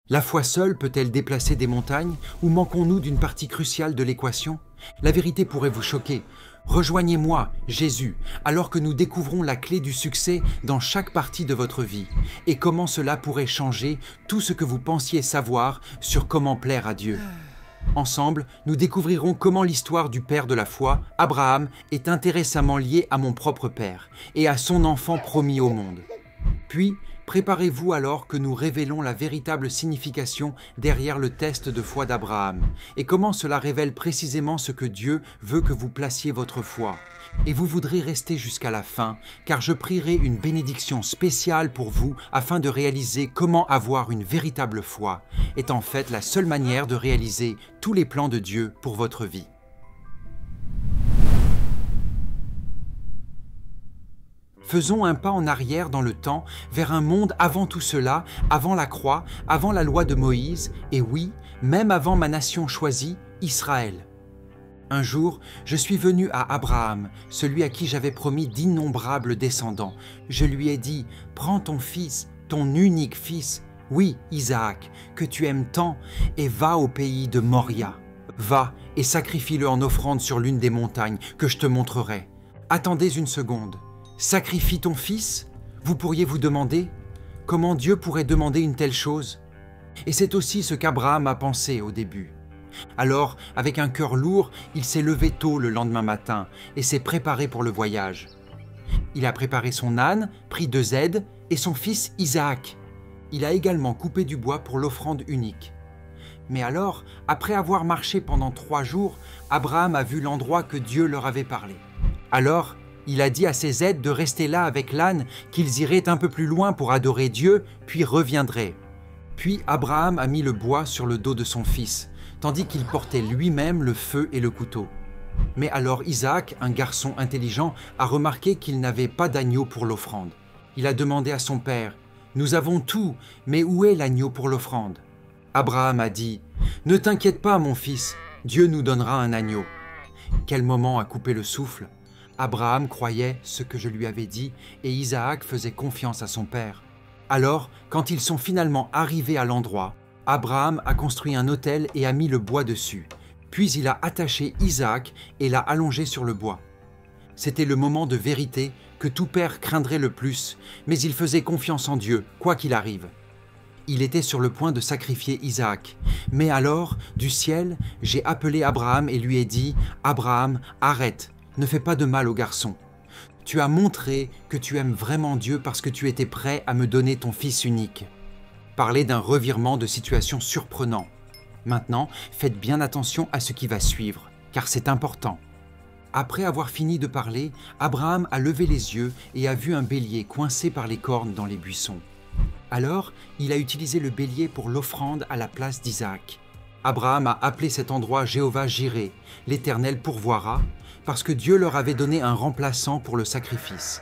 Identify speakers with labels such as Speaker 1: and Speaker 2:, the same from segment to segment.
Speaker 1: La foi seule peut-elle déplacer des montagnes ou manquons-nous d'une partie cruciale de l'équation? La vérité pourrait vous choquer. Rejoignez-moi, Jésus, alors que nous découvrons la clé du succès dans chaque partie de votre vie et comment cela pourrait changer tout ce que vous pensiez savoir sur comment plaire à Dieu. Ensemble, nous découvrirons comment l'histoire du père de la foi, Abraham, est intéressamment liée à mon propre père et à son enfant promis au monde. Puis, préparez-vous alors que nous révélons la véritable signification derrière le test de foi d'Abraham et comment cela révèle précisément ce que Dieu veut que vous placiez votre foi. Et vous voudrez rester jusqu'à la fin, car je prierai une bénédiction spéciale pour vous afin de réaliser comment avoir une véritable foi est en fait la seule manière de réaliser tous les plans de Dieu pour votre vie. Faisons un pas en arrière dans le temps, vers un monde avant tout cela, avant la croix, avant la loi de Moïse, et oui, même avant ma nation choisie, Israël. Un jour, je suis venu à Abraham, celui à qui j'avais promis d'innombrables descendants. Je lui ai dit, « Prends ton fils, ton unique fils, oui, Isaac, que tu aimes tant, et va au pays de Moria. Va et sacrifie-le en offrande sur l'une des montagnes que je te montrerai. Attendez une seconde. Sacrifie ton fils? Vous pourriez vous demander comment Dieu pourrait demander une telle chose? Et c'est aussi ce qu'Abraham a pensé au début. Alors, avec un cœur lourd, il s'est levé tôt le lendemain matin et s'est préparé pour le voyage. Il a préparé son âne, pris 2 aides et son fils Isaac. Il a également coupé du bois pour l'offrande unique. Mais alors, après avoir marché pendant 3 jours, Abraham a vu l'endroit que Dieu leur avait parlé. Alors, il a dit à ses aides de rester là avec l'âne, qu'ils iraient un peu plus loin pour adorer Dieu, puis reviendraient. Puis Abraham a mis le bois sur le dos de son fils, tandis qu'il portait lui-même le feu et le couteau. Mais alors Isaac, un garçon intelligent, a remarqué qu'il n'avait pas d'agneau pour l'offrande. Il a demandé à son père, « Nous avons tout, mais où est l'agneau pour l'offrande » Abraham a dit, « Ne t'inquiète pas, mon fils, Dieu nous donnera un agneau. » Quel moment a coupé le souffle! Abraham croyait ce que je lui avais dit et Isaac faisait confiance à son père. Alors, quand ils sont finalement arrivés à l'endroit, Abraham a construit un autel et a mis le bois dessus. Puis il a attaché Isaac et l'a allongé sur le bois. C'était le moment de vérité que tout père craindrait le plus, mais il faisait confiance en Dieu, quoi qu'il arrive. Il était sur le point de sacrifier Isaac. Mais alors, du ciel, j'ai appelé Abraham et lui ai dit « Abraham, arrête, ne fais pas de mal au garçon. Tu as montré que tu aimes vraiment Dieu parce que tu étais prêt à me donner ton fils unique. » Parler d'un revirement de situation surprenant. Maintenant, faites bien attention à ce qui va suivre, car c'est important. Après avoir fini de parler, Abraham a levé les yeux et a vu un bélier coincé par les cornes dans les buissons. Alors, il a utilisé le bélier pour l'offrande à la place d'Isaac. Abraham a appelé cet endroit Jéhovah Jireh, l'Éternel pourvoira, parce que Dieu leur avait donné un remplaçant pour le sacrifice.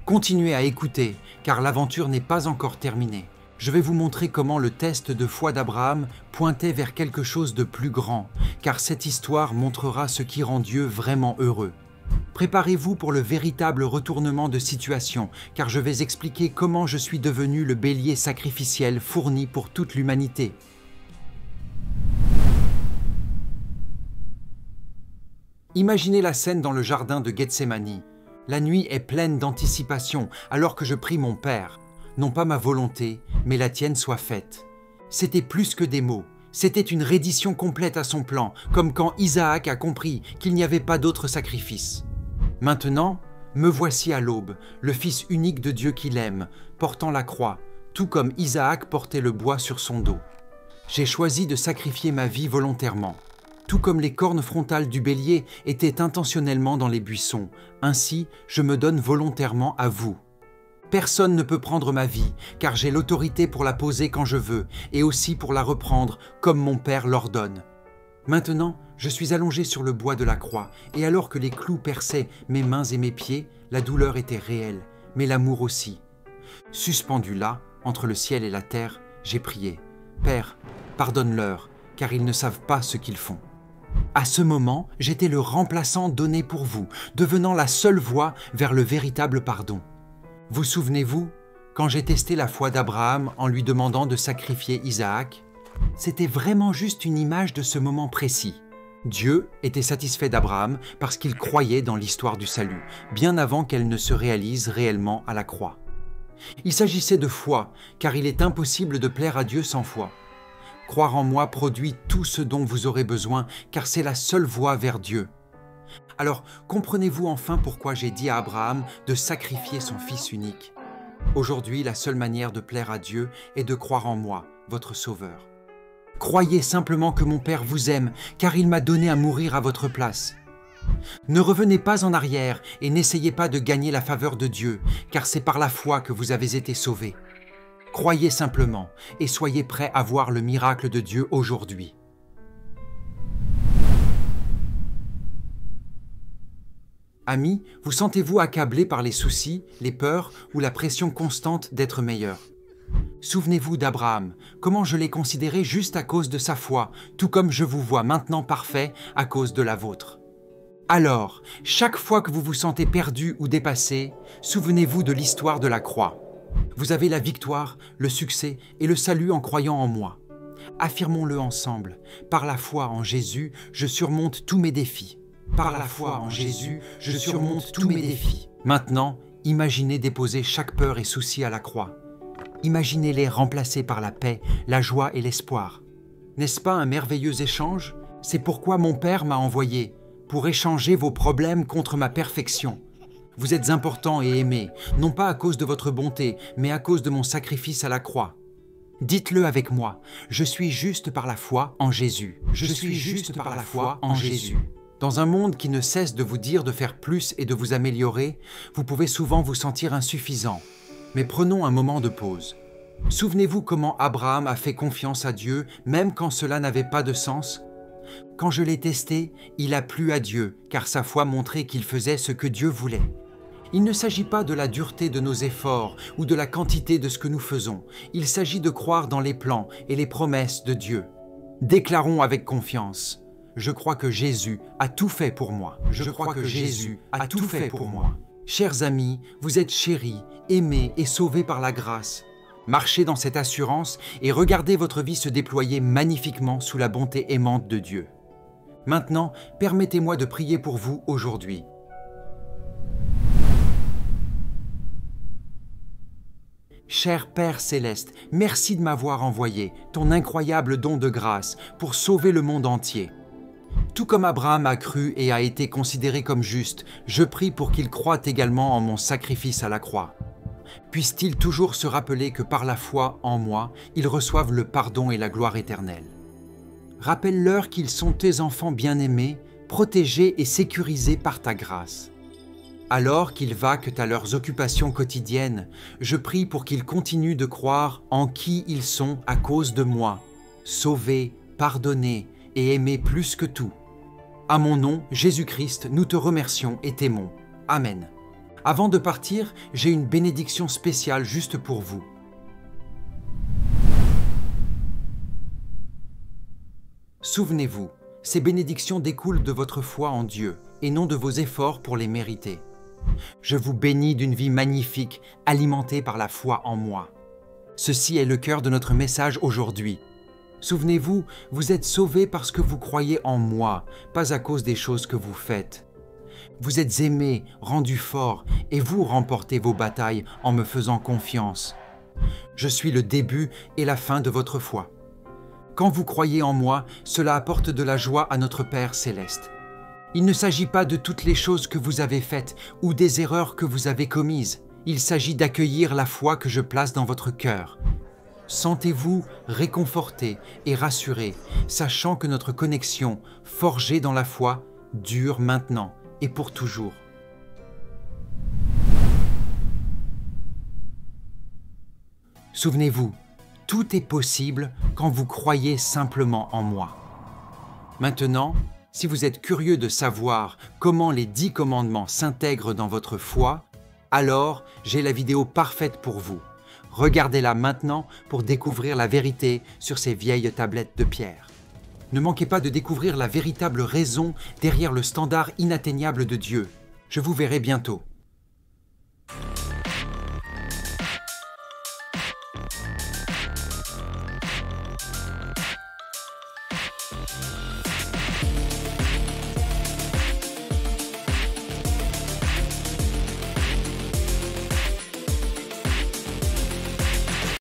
Speaker 1: Continuez à écouter, car l'aventure n'est pas encore terminée. Je vais vous montrer comment le test de foi d'Abraham pointait vers quelque chose de plus grand, car cette histoire montrera ce qui rend Dieu vraiment heureux. Préparez-vous pour le véritable retournement de situation, car je vais expliquer comment je suis devenu le bélier sacrificiel fourni pour toute l'humanité. Imaginez la scène dans le jardin de Gethsémani. La nuit est pleine d'anticipation alors que je prie mon Père. Non pas ma volonté, mais la tienne soit faite. C'était plus que des mots. C'était une reddition complète à son plan, comme quand Isaac a compris qu'il n'y avait pas d'autre sacrifice. Maintenant, me voici à l'aube, le fils unique de Dieu qu'il aime, portant la croix, tout comme Isaac portait le bois sur son dos. J'ai choisi de sacrifier ma vie volontairement. Tout comme les cornes frontales du bélier étaient intentionnellement dans les buissons, ainsi je me donne volontairement à vous. Personne ne peut prendre ma vie, car j'ai l'autorité pour la poser quand je veux, et aussi pour la reprendre, comme mon Père l'ordonne. Maintenant, je suis allongé sur le bois de la croix, et alors que les clous perçaient mes mains et mes pieds, la douleur était réelle, mais l'amour aussi. Suspendu là, entre le ciel et la terre, j'ai prié. « Père, pardonne-leur, car ils ne savent pas ce qu'ils font. » À ce moment, j'étais le remplaçant donné pour vous, devenant la seule voie vers le véritable pardon. Vous souvenez-vous, quand j'ai testé la foi d'Abraham en lui demandant de sacrifier Isaac, C'était vraiment juste une image de ce moment précis. Dieu était satisfait d'Abraham parce qu'il croyait dans l'histoire du salut, bien avant qu'elle ne se réalise réellement à la croix. Il s'agissait de foi, car il est impossible de plaire à Dieu sans foi. Croire en moi produit tout ce dont vous aurez besoin, car c'est la seule voie vers Dieu. Alors, comprenez-vous enfin pourquoi j'ai dit à Abraham de sacrifier son fils unique? Aujourd'hui, la seule manière de plaire à Dieu est de croire en moi, votre Sauveur. Croyez simplement que mon Père vous aime, car il m'a donné à mourir à votre place. Ne revenez pas en arrière et n'essayez pas de gagner la faveur de Dieu, car c'est par la foi que vous avez été sauvés. Croyez simplement et soyez prêts à voir le miracle de Dieu aujourd'hui. Amis, vous sentez-vous accablé par les soucis, les peurs ou la pression constante d'être meilleur? Souvenez-vous d'Abraham, comment je l'ai considéré juste à cause de sa foi, tout comme je vous vois maintenant parfait à cause de la vôtre. Alors, chaque fois que vous vous sentez perdu ou dépassé, souvenez-vous de l'histoire de la croix. Vous avez la victoire, le succès et le salut en croyant en moi. Affirmons-le ensemble. Par la foi en Jésus, je surmonte tous mes défis. Par la foi en Jésus, je surmonte tous mes défis. Maintenant, imaginez déposer chaque peur et souci à la croix. Imaginez-les remplacés par la paix, la joie et l'espoir. N'est-ce pas un merveilleux échange? C'est pourquoi mon Père m'a envoyé, pour échanger vos problèmes contre ma perfection. Vous êtes important et aimé, non pas à cause de votre bonté, mais à cause de mon sacrifice à la croix. Dites-le avec moi, je suis juste par la foi en Jésus. Je suis juste par la foi en Jésus. Dans un monde qui ne cesse de vous dire de faire plus et de vous améliorer, vous pouvez souvent vous sentir insuffisant. Mais prenons un moment de pause. Souvenez-vous comment Abraham a fait confiance à Dieu, même quand cela n'avait pas de sens. Quand je l'ai testé, il a plu à Dieu, car sa foi montrait qu'il faisait ce que Dieu voulait. Il ne s'agit pas de la dureté de nos efforts ou de la quantité de ce que nous faisons. Il s'agit de croire dans les plans et les promesses de Dieu. Déclarons avec confiance. Je crois que Jésus a tout fait pour moi. Je crois que Jésus a tout fait pour moi. Chers amis, vous êtes chéris, aimés et sauvés par la grâce. Marchez dans cette assurance et regardez votre vie se déployer magnifiquement sous la bonté aimante de Dieu. Maintenant, permettez-moi de prier pour vous aujourd'hui. Cher Père Céleste, merci de m'avoir envoyé ton incroyable don de grâce pour sauver le monde entier. Tout comme Abraham a cru et a été considéré comme juste, je prie pour qu'il croie également en mon sacrifice à la croix. Puisse-t-il toujours se rappeler que par la foi en moi, ils reçoivent le pardon et la gloire éternelle. Rappelle-leur qu'ils sont tes enfants bien-aimés, protégés et sécurisés par ta grâce. Alors qu'ils vaquent à leurs occupations quotidiennes, je prie pour qu'ils continuent de croire en qui ils sont à cause de moi, sauvés, pardonnés et aimés plus que tout. À mon nom, Jésus-Christ, nous te remercions et t'aimons. Amen. Avant de partir, j'ai une bénédiction spéciale juste pour vous. Souvenez-vous, ces bénédictions découlent de votre foi en Dieu et non de vos efforts pour les mériter. Je vous bénis d'une vie magnifique, alimentée par la foi en moi. Ceci est le cœur de notre message aujourd'hui. Souvenez-vous, vous êtes sauvés parce que vous croyez en moi, pas à cause des choses que vous faites. Vous êtes aimés, rendus forts, et vous remportez vos batailles en me faisant confiance. Je suis le début et la fin de votre foi. Quand vous croyez en moi, cela apporte de la joie à notre Père Céleste. Il ne s'agit pas de toutes les choses que vous avez faites ou des erreurs que vous avez commises. Il s'agit d'accueillir la foi que je place dans votre cœur. Sentez-vous réconforté et rassuré, sachant que notre connexion, forgée dans la foi, dure maintenant et pour toujours. Souvenez-vous, tout est possible quand vous croyez simplement en moi. Maintenant, si vous êtes curieux de savoir comment les 10 commandements s'intègrent dans votre foi, alors j'ai la vidéo parfaite pour vous. Regardez-la maintenant pour découvrir la vérité sur ces vieilles tablettes de pierre. Ne manquez pas de découvrir la véritable raison derrière le standard inatteignable de Dieu. Je vous verrai bientôt.